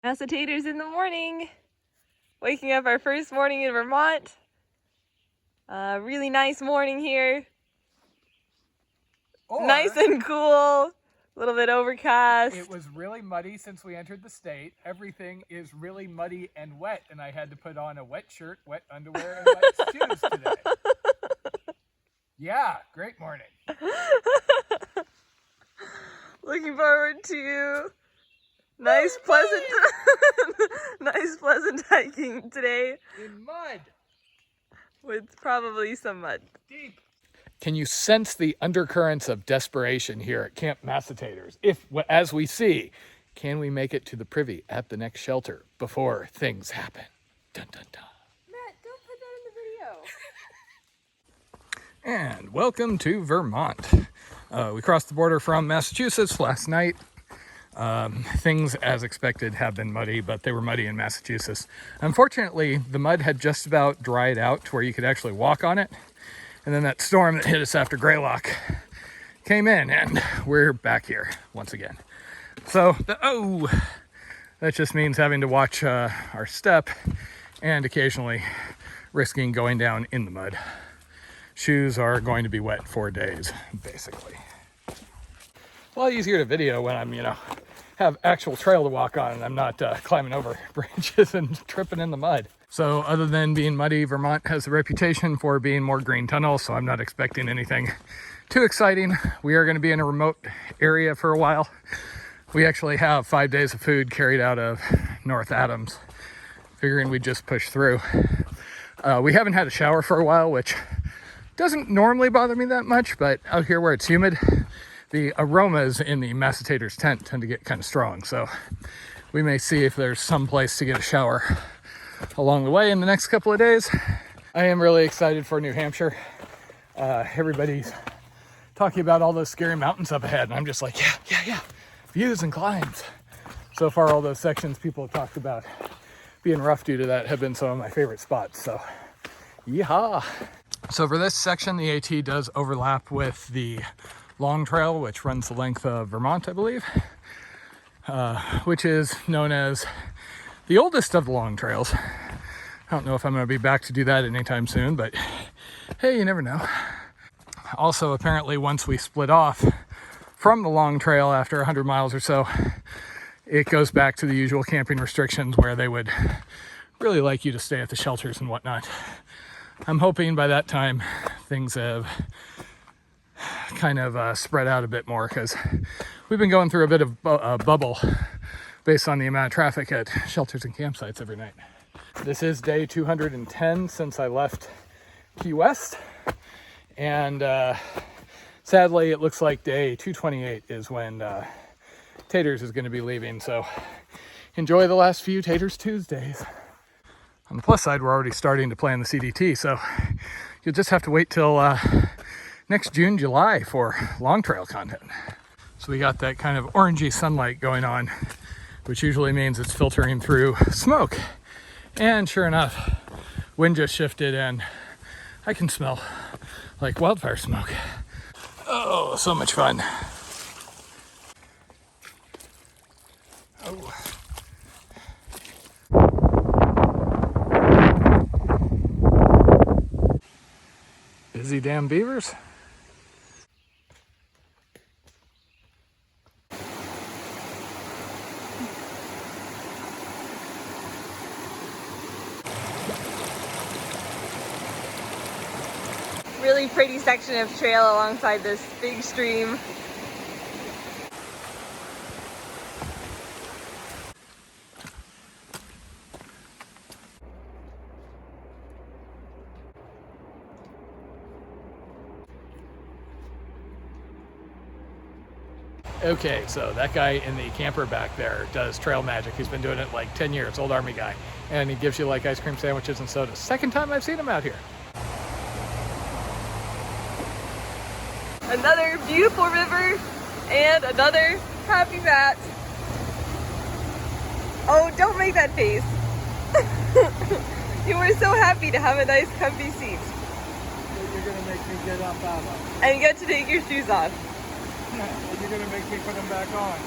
TATERS in the morning. Waking up our first morning in Vermont. Really nice morning here. Nice and cool. A little bit overcast. It was really muddy since we entered the state. Everything is really muddy and wet, and I had to put on a wet shirt, wet underwear, and wet shoes today. Yeah, great morning. Looking forward to nice, pleasant, nice, pleasant hiking today. In mud. With probably some mud. Deep. Can you sense the undercurrents of desperation here at Camp TATERS? If, as we see, can we make it to the privy at the next shelter before things happen? Dun, dun, dun. Matt, don't put that in the video. And welcome to Vermont. We crossed the border from Massachusetts last night. Things, as expected, have been muddy, but they were muddy in Massachusetts. Unfortunately, the mud had just about dried out to where you could actually walk on it. And then that storm that hit us after Greylock came in, and we're back here once again. So, that just means having to watch our step and occasionally risking going down in the mud. Shoes are going to be wet for days, basically. A lot easier to video when I'm, have actual trail to walk on and I'm not climbing over branches and tripping in the mud. So other than being muddy, Vermont has a reputation for being more green tunnels, so I'm not expecting anything too exciting. We are going to be in a remote area for a while. We actually have 5 days of food carried out of North Adams, figuring we'd just push through. We haven't had a shower for a while, which doesn't normally bother me that much, but out here where it's humid, the aromas in the TATERS tent tend to get kind of strong. So we may see if there's some place to get a shower along the way in the next couple of days. I am really excited for New Hampshire. Everybody's talking about all those scary mountains up ahead, and I'm just like, yeah, views and climbs. So far, all those sections people have talked about being rough due to that have been some of my favorite spots, so yeehaw. So for this section, the AT does overlap with the Long Trail, which runs the length of Vermont, I believe, which is known as the oldest of the long trails. I don't know if I'm going to be back to do that anytime soon, but hey, you never know. Also, apparently, once we split off from the long trail after 100 miles or so, it goes back to the usual camping restrictions where they would really like you to stay at the shelters and whatnot. I'm hoping by that time things have kind of spread out a bit more, because we've been going through a bit of a bubble based on the amount of traffic at shelters and campsites every night. This is day 210 since I left Key West, and sadly it looks like day 228 is when TATERS is going to be leaving, so enjoy the last few TATERS Tuesdays. On the plus side, we're already starting to plan the CDT, so you'll just have to wait till next June, July for long trail content. So we got that kind of orangey sunlight going on, which usually means it's filtering through smoke. And sure enough, wind just shifted and I can smell like wildfire smoke. Oh, so much fun. Oh. Busy damn beavers. Really pretty section of trail alongside this big stream. Okay, so that guy in the camper back there does trail magic. He's been doing it like 10 years, old army guy. And he gives you like ice cream sandwiches and sodas. Second time I've seen him out here. Another beautiful river and another happy Matt. Oh, don't make that face. You were so happy to have a nice comfy seat. You're gonna make me get up out of. And get to take your shoes off. You're gonna make me put them back on.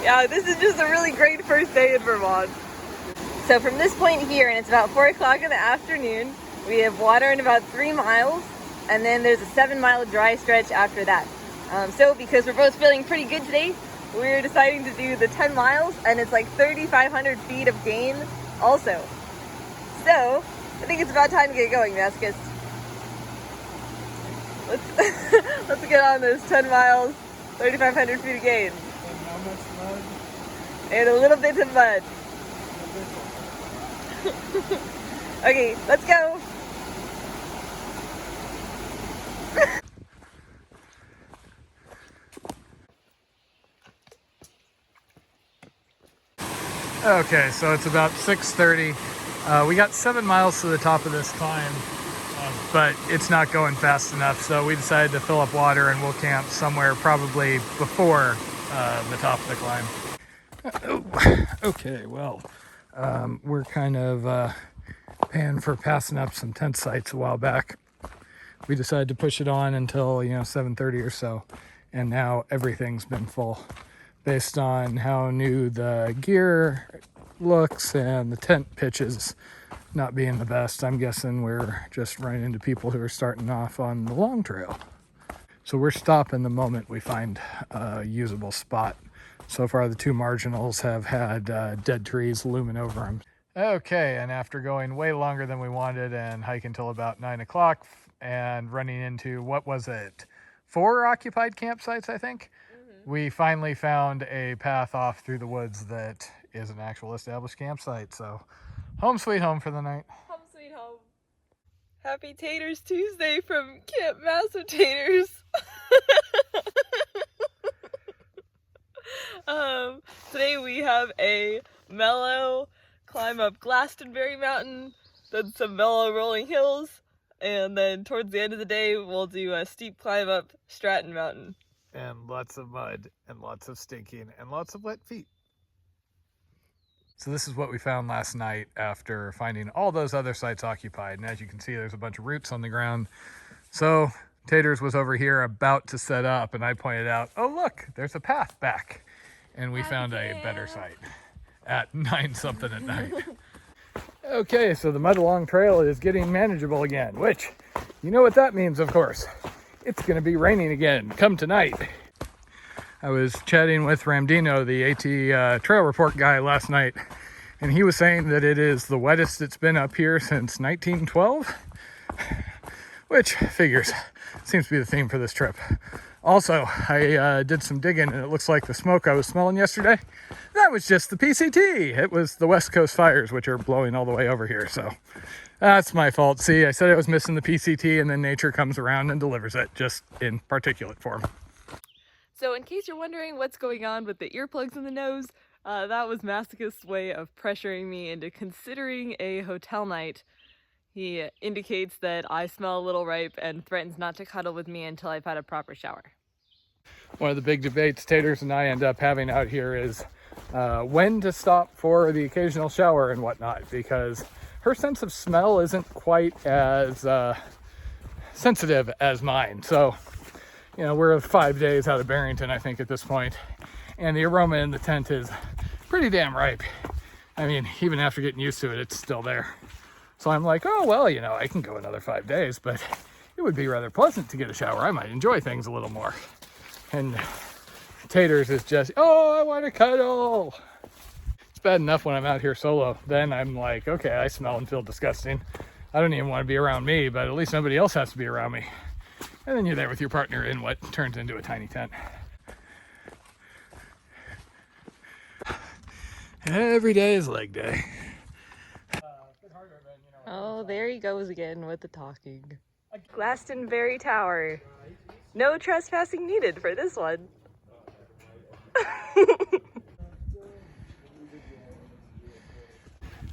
Yeah, this is just a really great first day in Vermont. So from this point here, and it's about 4 o'clock in the afternoon, we have water in about 3 miles, and then there's a 7-mile dry stretch after that. So because we're both feeling pretty good today, we're deciding to do the 10 miles, and it's like 3,500 feet of gain also. So I think it's about time to get going, Vasquez. Let's get on this 10 miles, 3,500 feet of gain. And how much mud? And a little bit of mud. Okay, let's go. Okay, so it's about 6:30. We got 7 miles to the top of this climb, but it's not going fast enough, so we decided to fill up water and we'll camp somewhere probably before the top of the climb. Okay, well, we're kind of paying for passing up some tent sites a while back. We decided to push it on until 7:30 or so, and now everything's been full. Based on how new the gear looks and the tent pitches not being the best, I'm guessing we're just running into people who are starting off on the long trail. So we're stopping the moment we find a usable spot. So far the 2 marginals have had dead trees looming over them. Okay, and after going way longer than we wanted and hiking until about 9 o'clock and running into, what was it, 4 occupied campsites, I think? We finally found a path off through the woods that is an actual established campsite. So home sweet home for the night. Home sweet home. Happy Taters Tuesday from Camp Massive Taters. Today we have a mellow climb up Glastonbury Mountain, then some mellow rolling hills, and then towards the end of the day we'll do a steep climb up STRATTON Mountain. And lots of mud and lots of stinking and lots of wet feet. So this is what we found last night after finding all those other sites occupied. And as you can see, there's a bunch of roots on the ground. So Taters was over here about to set up, and I pointed out, oh look, there's a path back. And we found a better site at 9-something at night. Okay, so the mud along trail is getting manageable again, which, you know what that means, of course. It's going to be raining again come tonight. I was chatting with Ramdino, the AT trail report guy, last night, and he was saying that it is the wettest it's been up here since 1912, which figures. Seems to be the theme for this trip. Also, I did some digging, and it looks like the smoke I was smelling yesterday, that was just the PCT. It was the West Coast fires, which are blowing all the way over here, so that's my fault. See, I said I was missing the PCT, and then nature comes around and delivers it, just in particulate form. So in case you're wondering what's going on with the earplugs in the nose, that was Masochist's way of pressuring me into considering a hotel night. He indicates that I smell a little ripe and threatens not to cuddle with me until I've had a proper shower. One of the big debates Taters and I end up having out here is when to stop for the occasional shower and whatnot, because her sense of smell isn't quite as sensitive as mine. So, you know, we're 5 days out of Barrington, I think, at this point, and the aroma in the tent is pretty damn ripe. I mean, even after getting used to it, it's still there. So I'm like, oh, well, you know, I can go another 5 days, but it would be rather pleasant to get a shower. I might enjoy things a little more. And Taters is just, oh, I want to cuddle. It's bad enough when I'm out here solo. Then I'm like, okay, I smell and feel disgusting. I don't even want to be around me, but at least nobody else has to be around me. And then you're there with your partner in what turns into a tiny tent. Every day is leg day. Oh, there he goes again with the talking. Glastonbury Tower. No trespassing needed for this one.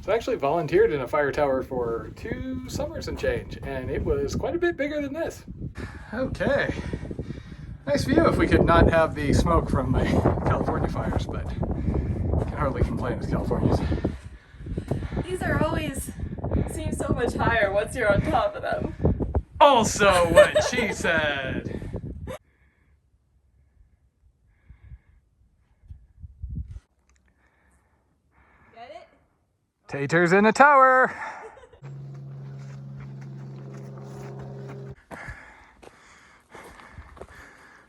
So I actually volunteered in a fire tower for 2 summers and change, and it was quite a bit bigger than this. Okay. Nice view if we could not have the smoke from the California fires, but can hardly complain as Californians. These are always seem so much higher once you're on top of them. Also what she said. Taters in a tower.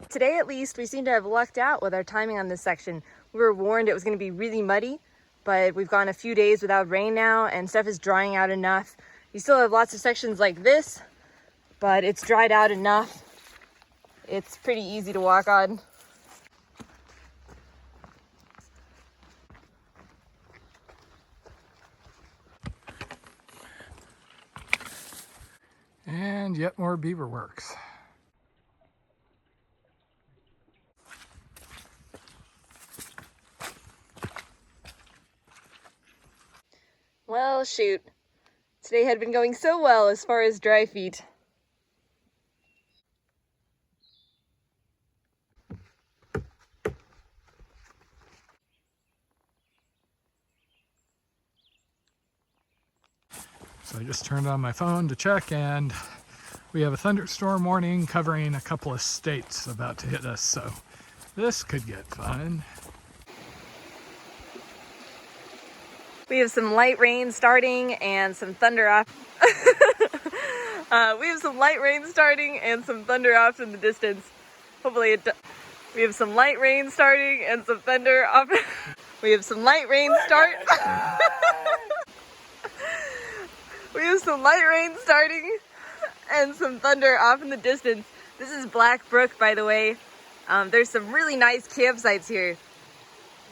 Today at least we seem to have lucked out with our timing on this section. We were warned it was going to be really muddy, but we've gone a few days without rain now and stuff is drying out enough. You still have lots of sections like this, but it's dried out enough. It's pretty easy to walk on. And yet more beaver works. Well, shoot. Today had been going so well as far as dry feet. So I just turned on my phone to check, and we have a thunderstorm warning covering a couple of states about to hit us, so this could get fun. We have some light rain starting and some thunder off. We have some light rain starting and some thunder off in the distance. Hopefully we have some light rain starting and some thunder off. We have some light rain start. We have some light rain starting and some thunder off in the distance. This is Black Brook, by the way. There's some really nice campsites here.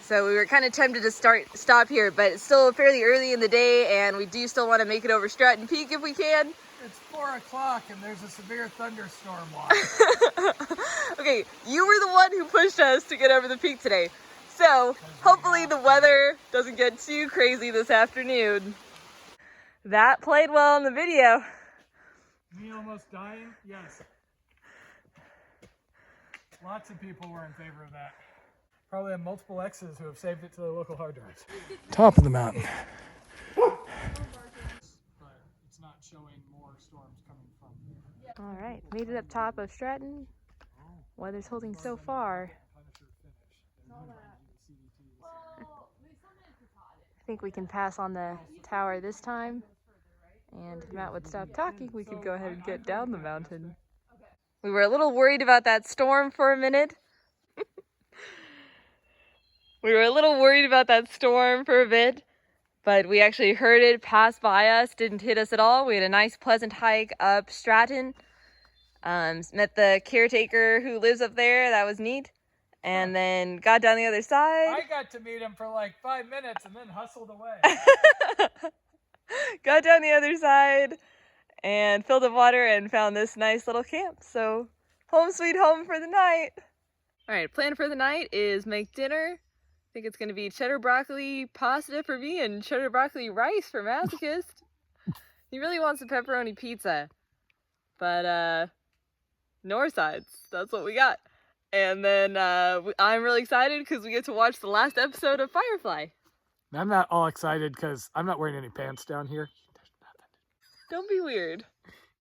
So we were kind of tempted to stop here, but it's still fairly early in the day and we do still want to make it over Stratton Peak if we can. It's 4 o'clock and there's a severe thunderstorm watch. Okay, you were the one who pushed us to get over the peak today. So hopefully the weather doesn't get too crazy this afternoon. That played well in the video. Me almost dying? Yes. Lots of people were in favor of that. Probably have multiple exes who have saved it to their local hard drives. Top of the mountain. But it's not showing more storms coming from there. All right, made it up top of Stratton. Weather's holding so far. I think we can pass on the tower this time. And if Matt would stop talking, we could go ahead and get down the mountain. We were a little worried about that storm for a minute. We were a little worried about that storm for a bit, but we actually heard it pass by us, didn't hit us at all. We had a nice pleasant hike up Stratton. Met the caretaker who lives up there, that was neat. And then got down the other side. I got to meet him for like 5 minutes and then hustled away. Got down the other side and filled up water and found this nice little camp. So home sweet home for the night. All right, plan for the night is make dinner. I think it's going to be cheddar broccoli pasta for me and cheddar broccoli rice for Masochist. He really wants a pepperoni pizza, but north sides, that's what we got. And then I'm really excited because we get to watch the last episode of Firefly. I'm not all excited because I'm not wearing any pants down here. Don't be weird.